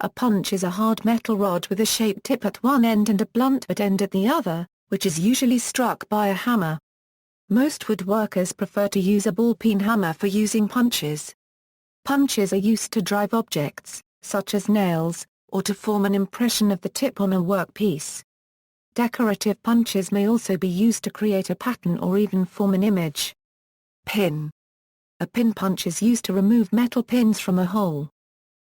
A punch is a hard metal rod with a shaped tip at one end and a blunt end at the other, which is usually struck by a hammer. Most woodworkers prefer to use a ball-peen hammer for using punches. Punches are used to drive objects, such as nails, or to form an impression of the tip on a workpiece. Decorative punches may also be used to create a pattern or even form an image. Pin. A pin punch is used to remove metal pins from a hole.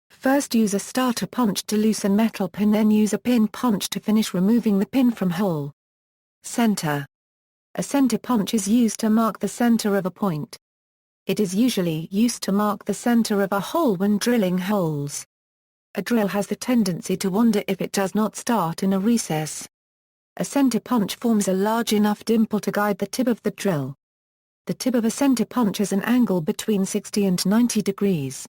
First use a starter punch to loosen metal pin, then use a pin punch to finish removing the pin from hole. Center. A center punch is used to mark the center of a point. It is usually used to mark the center of a hole when drilling holes. A drill has the tendency to wander if it does not start in a recess. A center punch forms a large enough dimple to guide the tip of the drill. The tip of a center punch has an angle between 60 and 90 degrees.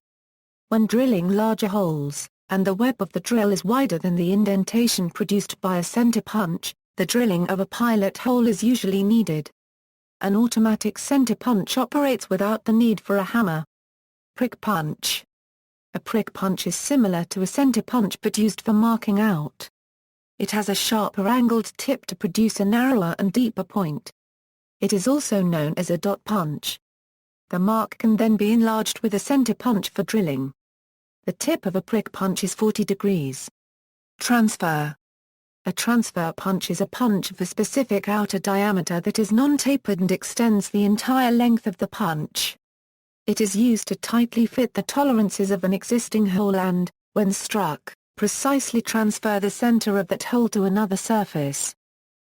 When drilling larger holes, and the web of the drill is wider than the indentation produced by a center punch, the drilling of a pilot hole is usually needed. An automatic center punch operates without the need for a hammer. Prick punch. A prick punch is similar to a center punch but used for marking out. It has a sharper angled tip to produce a narrower and deeper point. It is also known as a dot punch. The mark can then be enlarged with a center punch for drilling. The tip of a prick punch is 40 degrees. Transfer. A transfer punch is a punch of a specific outer diameter that is non-tapered and extends the entire length of the punch. It is used to tightly fit the tolerances of an existing hole and, when struck, precisely transfer the center of that hole to another surface.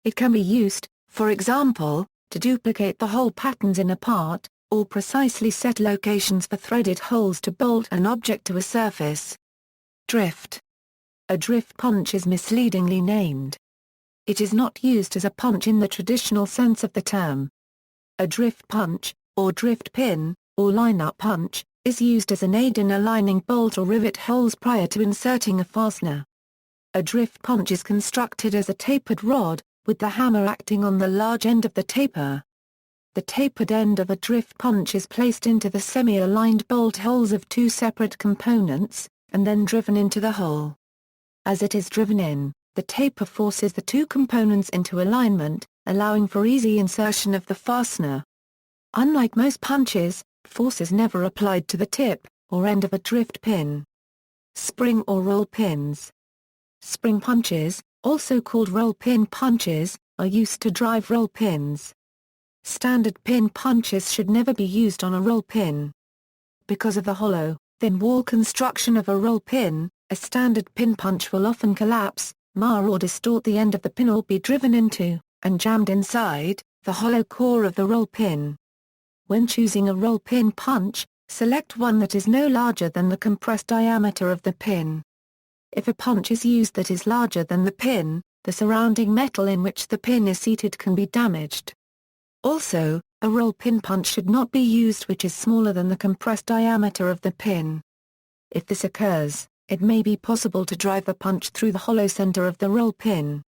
It can be used, for example, to duplicate the hole patterns in a part, or precisely set locations for threaded holes to bolt an object to a surface. Drift. A drift punch is misleadingly named. It is not used as a punch in the traditional sense of the term. A drift punch, or drift pin, or line-up punch, is used as an aid in aligning bolt or rivet holes prior to inserting a fastener. A drift punch is constructed as a tapered rod, with the hammer acting on the large end of the taper. The tapered end of a drift punch is placed into the semi-aligned bolt holes of two separate components, and then driven into the hole. As it is driven in, the taper forces the two components into alignment, allowing for easy insertion of the fastener. Unlike most punches, force is never applied to the tip, or end of a drift pin. Spring or roll pins. Spring punches, also called roll pin punches, are used to drive roll pins. Standard pin punches should never be used on a roll pin. Because of the hollow, thin wall construction of a roll pin, a standard pin punch will often collapse, mar or distort the end of the pin or be driven into, and jammed inside, the hollow core of the roll pin. When choosing a roll pin punch, select one that is no larger than the compressed diameter of the pin. If a punch is used that is larger than the pin, the surrounding metal in which the pin is seated can be damaged. Also, a roll pin punch should not be used which is smaller than the compressed diameter of the pin. If this occurs, it may be possible to drive the punch through the hollow center of the roll pin.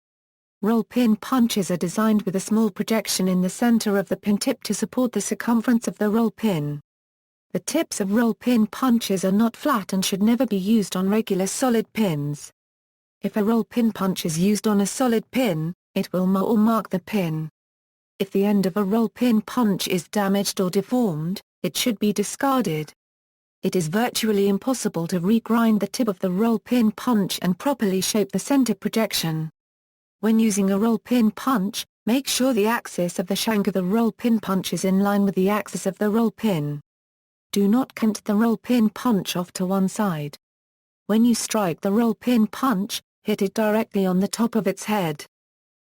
Roll pin punches are designed with a small projection in the center of the pin tip to support the circumference of the roll pin. The tips of roll pin punches are not flat and should never be used on regular solid pins. If a roll pin punch is used on a solid pin, it will mar or mark the pin. If the end of a roll pin punch is damaged or deformed, it should be discarded. It is virtually impossible to regrind the tip of the roll pin punch and properly shape the center projection. When using a roll pin punch, make sure the axis of the shank of the roll pin punch is in line with the axis of the roll pin. Do not cant the roll pin punch off to one side. When you strike the roll pin punch, hit it directly on the top of its head.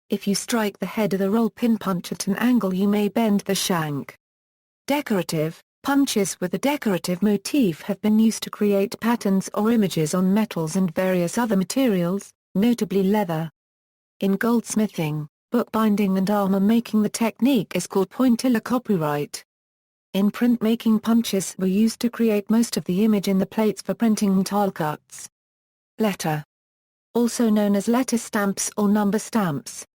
If you strike the head of the roll pin punch at an angle, you may bend the shank. Decorative punches with a decorative motif have been used to create patterns or images on metals and various other materials, notably leather. In goldsmithing, bookbinding and armor making, the technique is called pointilla copyright. In printmaking, punches were used to create most of the image in the plates for printing and tile cuts. Letter. Also known as letter stamps or number stamps.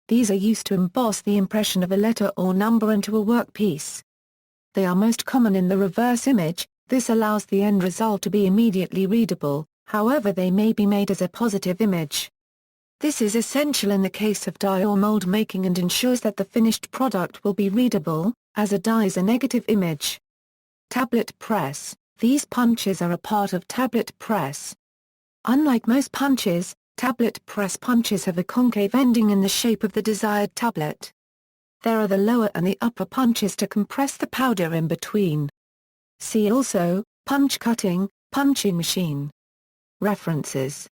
These are used to emboss the impression of a letter or number into a workpiece. They are most common in the reverse image. This allows the end result to be immediately readable, however they may be made as a positive image. This is essential in the case of die or mold making and ensures that the finished product will be readable, as a die is a negative image. Tablet press. These punches are a part of tablet press. Unlike most punches, tablet press punches have a concave ending in the shape of the desired tablet. There are the lower and the upper punches to compress the powder in between. See also, punch cutting, punching machine. References